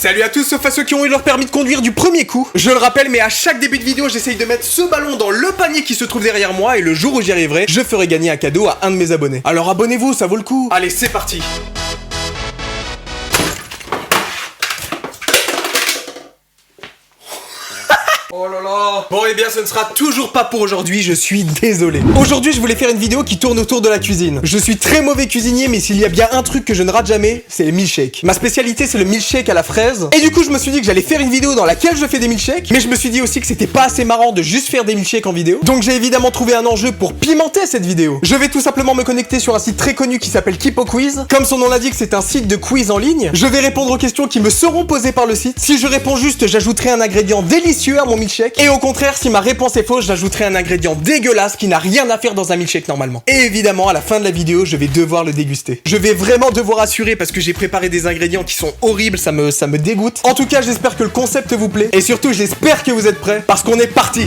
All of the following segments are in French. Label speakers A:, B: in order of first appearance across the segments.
A: Salut à tous, sauf à ceux qui ont eu leur permis de conduire du premier coup. Je le rappelle, mais à chaque début de vidéo, j'essaye de mettre ce ballon dans le panier qui se trouve derrière moi, et le jour où j'y arriverai, je ferai gagner un cadeau à un de mes abonnés. Alors abonnez-vous, ça vaut le coup. Allez, c'est parti. Oh là là. Bon, et bien ce ne sera toujours pas pour aujourd'hui, je suis désolé. Aujourd'hui je voulais faire une vidéo qui tourne autour de la cuisine. Je suis très mauvais cuisinier, mais s'il y a bien un truc que je ne rate jamais, c'est les milkshakes. Ma spécialité c'est le milkshake à la fraise. Et du coup je me suis dit que j'allais faire une vidéo dans laquelle je fais des milkshakes, mais je me suis dit aussi que c'était pas assez marrant de juste faire des milkshakes en vidéo. Donc j'ai évidemment trouvé un enjeu pour pimenter cette vidéo. Je vais tout simplement me connecter sur un site très connu qui s'appelle Kipo Quiz. Comme son nom l'indique, c'est un site de quiz en ligne. Je vais répondre aux questions qui me seront posées par le site. Si je réponds juste, j'ajouterai un ingrédient délicieux à mon milkshake. Et au contraire, si ma réponse est fausse, j'ajouterai un ingrédient dégueulasse qui n'a rien à faire dans un milkshake normalement. Et évidemment, à la fin de la vidéo, je vais devoir le déguster. Je vais vraiment devoir assurer parce que j'ai préparé des ingrédients qui sont horribles, ça me dégoûte. En tout cas, j'espère que le concept vous plaît. Et surtout, j'espère que vous êtes prêts parce qu'on est parti.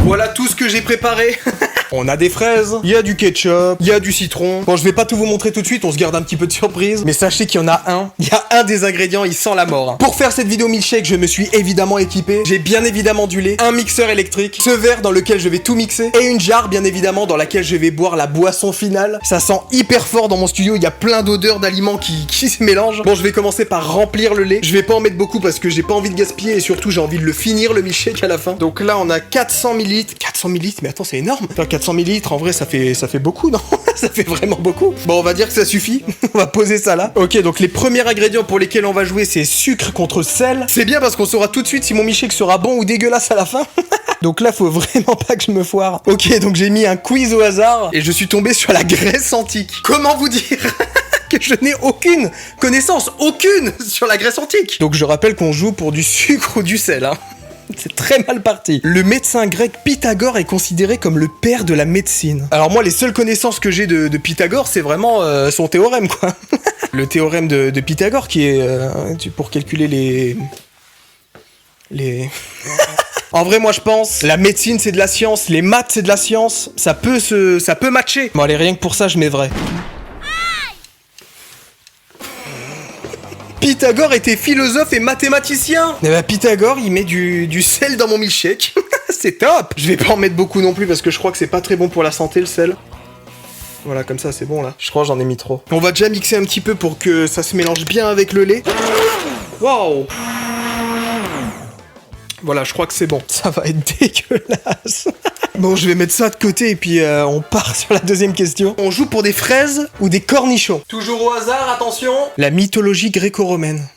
A: Voilà tout ce que j'ai préparé. On a des fraises, il y a du ketchup, il y a du citron. Bon, je vais pas tout vous montrer tout de suite, on se garde un petit peu de surprise. Mais sachez qu'il y en a un. Il y a un des ingrédients, il sent la mort. Pour faire cette vidéo milkshake, je me suis évidemment équipé. J'ai bien évidemment du lait, un mixeur électrique, ce verre dans lequel je vais tout mixer, et une jarre bien évidemment dans laquelle je vais boire la boisson finale. Ça sent hyper fort dans mon studio, il y a plein d'odeurs d'aliments qui se mélangent. Bon, je vais commencer par remplir le lait. Je vais pas en mettre beaucoup parce que j'ai pas envie de gaspiller et surtout j'ai envie de le finir le milkshake à la fin. Donc là, on a 400 ml. 400 ml, mais attends, c'est énorme. Enfin, 400 ml, en vrai, ça fait beaucoup, non? Ça fait vraiment beaucoup. Bon, on va dire que ça suffit. On va poser ça là. Ok, donc les premiers ingrédients pour lesquels on va jouer, c'est sucre contre sel. C'est bien parce qu'on saura tout de suite si mon milkshake sera bon ou dégueulasse à la fin. Donc là, faut vraiment pas que je me foire. Ok, donc j'ai mis un quiz au hasard et je suis tombé sur la Grèce antique. Comment vous dire que je n'ai aucune connaissance, aucune sur la Grèce antique. Donc je rappelle qu'on joue pour du sucre ou du sel, hein. C'est très mal parti. Le médecin grec Pythagore est considéré comme le père de la médecine. Alors moi, les seules connaissances que j'ai de Pythagore, c'est vraiment son théorème, quoi. Le théorème de Pythagore qui est pour calculer les... En vrai, moi je pense, la médecine c'est de la science, les maths c'est de la science, ça peut matcher. Bon allez, rien que pour ça, je mets vrai. Pythagore était philosophe et mathématicien. Et bah Pythagore, il met du sel dans mon milkshake. C'est top. Je vais pas en mettre beaucoup non plus parce que je crois que c'est pas très bon pour la santé le sel. Voilà, comme ça c'est bon là. Je crois que j'en ai mis trop. On va déjà mixer un petit peu pour que ça se mélange bien avec le lait. Waouh. Voilà, je crois que c'est bon. Ça va être dégueulasse. Bon, je vais mettre ça de côté et puis on part sur la deuxième question. On joue pour des fraises ou des cornichons? Toujours au hasard, attention. La mythologie gréco-romaine.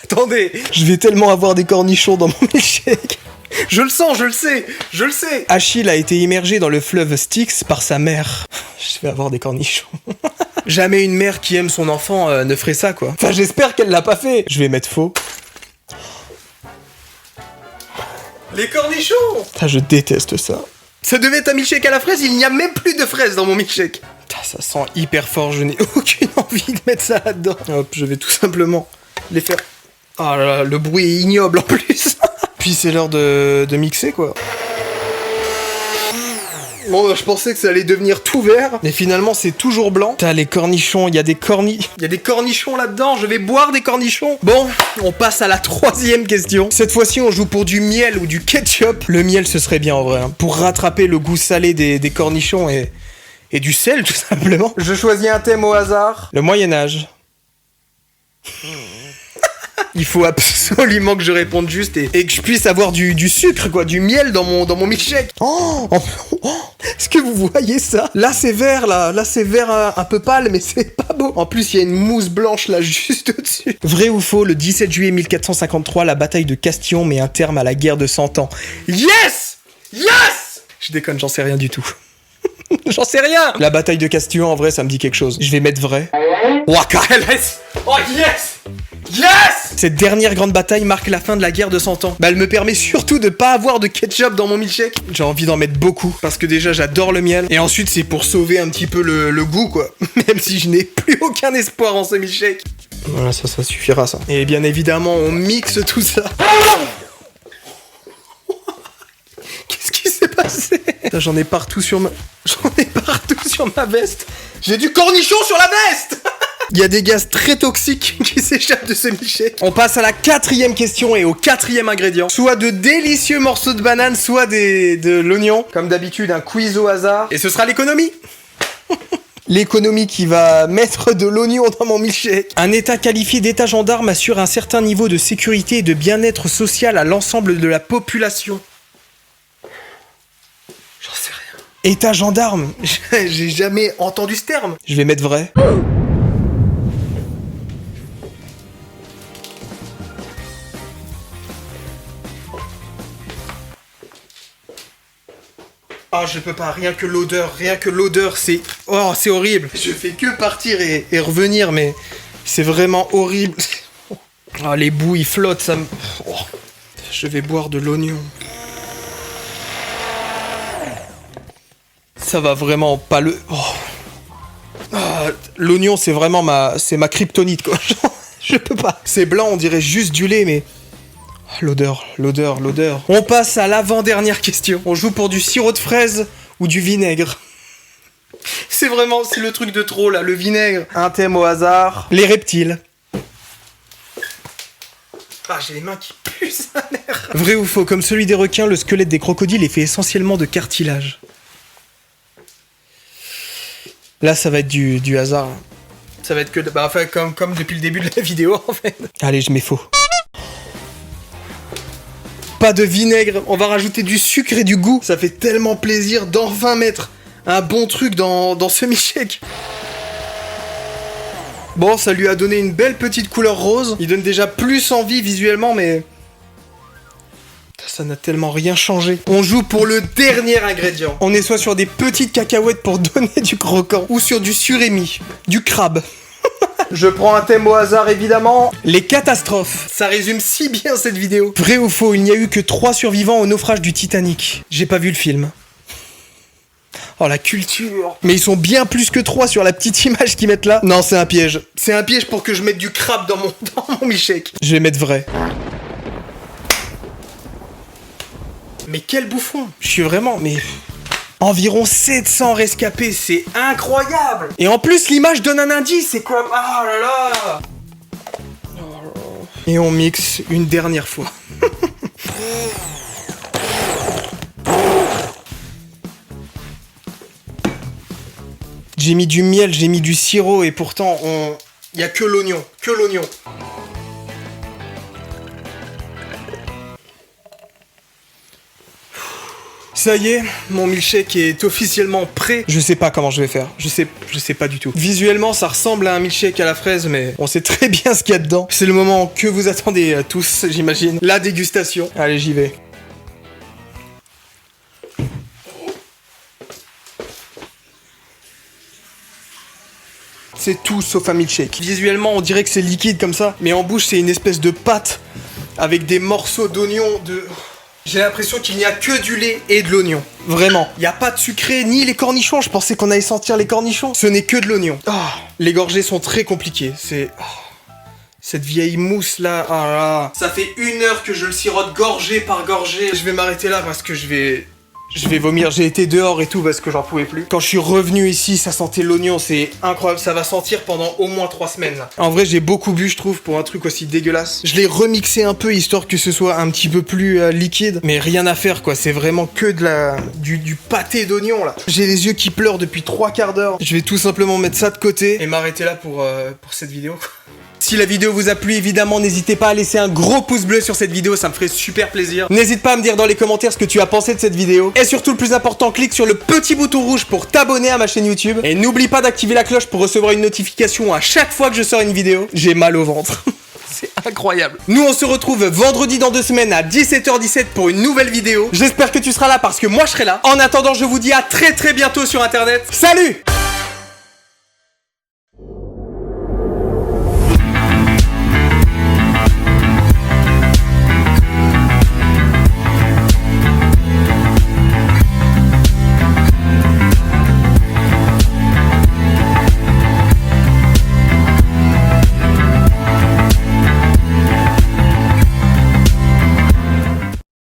A: Attendez, je vais tellement avoir des cornichons dans mon milkshake. Je le sens, je le sais, je le sais. Achille a été immergé dans le fleuve Styx par sa mère. Je vais avoir des cornichons. Jamais une mère qui aime son enfant ne ferait ça, quoi. Enfin, j'espère qu'elle l'a pas fait. Je vais mettre faux. Les cornichons! Ah, je déteste ça. Ça devait être un milkshake à la fraise, il n'y a même plus de fraises dans mon milkshake. Ça sent hyper fort, je n'ai aucune envie de mettre ça là-dedans. Hop, je vais tout simplement les faire... Ah là là, le bruit est ignoble en plus. Puis c'est l'heure de mixer, quoi. Bon, je pensais que ça allait devenir tout vert, mais finalement c'est toujours blanc. Putain, les cornichons, il y a des cornichons là-dedans, je vais boire des cornichons. Bon, on passe à la troisième question. Cette fois-ci, on joue pour du miel ou du ketchup. Le miel, ce serait bien en vrai, hein, pour rattraper le goût salé des cornichons et du sel, tout simplement. Je choisis un thème au hasard. Le Moyen-Âge. Il faut absolument que je réponde juste et que je puisse avoir du sucre, quoi, du miel dans mon milkshake. Oh, est-ce que vous voyez ça? Là c'est vert, là c'est vert un peu pâle, mais c'est pas beau. En plus il y a une mousse blanche là juste au-dessus. Vrai ou faux, le 17 juillet 1453, la bataille de Castillon met un terme à la guerre de 100 ans. Yes! Yes! Je déconne, j'en sais rien du tout. J'en sais rien. La bataille de Castillon, en vrai, ça me dit quelque chose. Je vais mettre vrai. Waka LS. Oh yes! Yes! Cette dernière grande bataille marque la fin de la guerre de 100 ans. Bah, elle me permet surtout de pas avoir de ketchup dans mon milkshake. J'ai envie d'en mettre beaucoup, parce que déjà, j'adore le miel. Et ensuite, c'est pour sauver un petit peu le goût, quoi. Même si je n'ai plus aucun espoir en ce milkshake. Voilà, ça suffira, ça. Et bien évidemment, on mixe tout ça. Qu'est-ce qui s'est passé? J'en ai partout sur ma veste. J'ai du cornichon sur la veste. Il y a des gaz très toxiques qui s'échappent de ce milkshake. On passe à la 4e question et au 4e ingrédient. Soit de délicieux morceaux de banane, soit de l'oignon. Comme d'habitude, un quiz au hasard. Et ce sera l'économie. L'économie qui va mettre de l'oignon dans mon milkshake. Un état qualifié d'état gendarme assure un certain niveau de sécurité et de bien-être social à l'ensemble de la population. J'en sais rien. État gendarme. J'ai jamais entendu ce terme. Je vais mettre vrai. Ah, je peux pas, rien que l'odeur, c'est... Oh, c'est horrible. Je fais que partir et revenir, mais c'est vraiment horrible. Ah, les bouts, ils flottent, ça me... Oh. Je vais boire de l'oignon. Ça va vraiment pas le... Oh. Ah, l'oignon, c'est vraiment ma kryptonite, quoi. Je peux pas. C'est blanc, on dirait juste du lait, mais... L'odeur. On passe à l'avant-dernière question. On joue pour du sirop de fraise ou du vinaigre. C'est le truc de trop là, le vinaigre. Un thème au hasard. Les reptiles. Ah, j'ai les mains qui puent sa mère. Vrai ou faux, comme celui des requins, le squelette des crocodiles est fait essentiellement de cartilage. Là, ça va être du hasard. Ça va être que... Bah, enfin, comme depuis le début de la vidéo, en fait. Allez, je mets faux. Pas de vinaigre, on va rajouter du sucre et du goût. Ça fait tellement plaisir d'enfin mettre un bon truc dans ce milkshake. Bon, ça lui a donné une belle petite couleur rose. Il donne déjà plus envie visuellement, mais... Ça n'a tellement rien changé. On joue pour le dernier ingrédient. On est soit sur des petites cacahuètes pour donner du croquant, ou sur du surimi, du crabe. Je prends un thème au hasard, évidemment. Les catastrophes. Ça résume si bien cette vidéo. Vrai ou faux, il n'y a eu que 3 survivants au naufrage du Titanic. J'ai pas vu le film. Oh, la culture. Mais ils sont bien plus que 3 sur la petite image qu'ils mettent là. Non, c'est un piège. C'est un piège pour que je mette du crabe dans mon milkshake. Je vais mettre vrai. Mais quel bouffon. Je suis vraiment... Mais... Environ 700 rescapés, c'est incroyable. Et en plus, l'image donne un indice, c'est comme... Ah là là. Et on mixe une dernière fois. J'ai mis du miel, j'ai mis du sirop, et pourtant, il y a que l'oignon, Ça y est, mon milkshake est officiellement prêt. Je sais pas comment je vais faire. Je sais pas du tout. Visuellement, ça ressemble à un milkshake à la fraise, mais on sait très bien ce qu'il y a dedans. C'est le moment que vous attendez tous, j'imagine. La dégustation. Allez, j'y vais. C'est tout sauf un milkshake. Visuellement, on dirait que c'est liquide comme ça, mais en bouche, c'est une espèce de pâte avec des morceaux d'oignon de... J'ai l'impression qu'il n'y a que du lait et de l'oignon. Vraiment. Il n'y a pas de sucré ni les cornichons. Je pensais qu'on allait sentir les cornichons. Ce n'est que de l'oignon. Oh, les gorgées sont très compliquées. C'est... Oh, cette vieille mousse là. Oh là. Ça fait 1 heure que je le sirote gorgée par gorgée. Je vais m'arrêter là parce que je vais vomir. J'ai été dehors et tout parce que j'en pouvais plus. Quand je suis revenu ici, ça sentait l'oignon. C'est incroyable. Ça va sentir pendant au moins 3 semaines. Là. En vrai, j'ai beaucoup bu, je trouve, pour un truc aussi dégueulasse. Je l'ai remixé un peu, histoire que ce soit un petit peu plus liquide. Mais rien à faire, quoi. C'est vraiment que du pâté d'oignon, là. J'ai les yeux qui pleurent depuis 3 quarts d'heure. Je vais tout simplement mettre ça de côté et m'arrêter là pour cette vidéo, quoi. Si la vidéo vous a plu, évidemment, n'hésitez pas à laisser un gros pouce bleu sur cette vidéo, ça me ferait super plaisir. N'hésite pas à me dire dans les commentaires ce que tu as pensé de cette vidéo. Et surtout, le plus important, clique sur le petit bouton rouge pour t'abonner à ma chaîne YouTube. Et n'oublie pas d'activer la cloche pour recevoir une notification à chaque fois que je sors une vidéo. J'ai mal au ventre. C'est incroyable. Nous, on se retrouve vendredi dans 2 semaines à 17h17 pour une nouvelle vidéo. J'espère que tu seras là parce que moi, je serai là. En attendant, je vous dis à très bientôt sur Internet. Salut!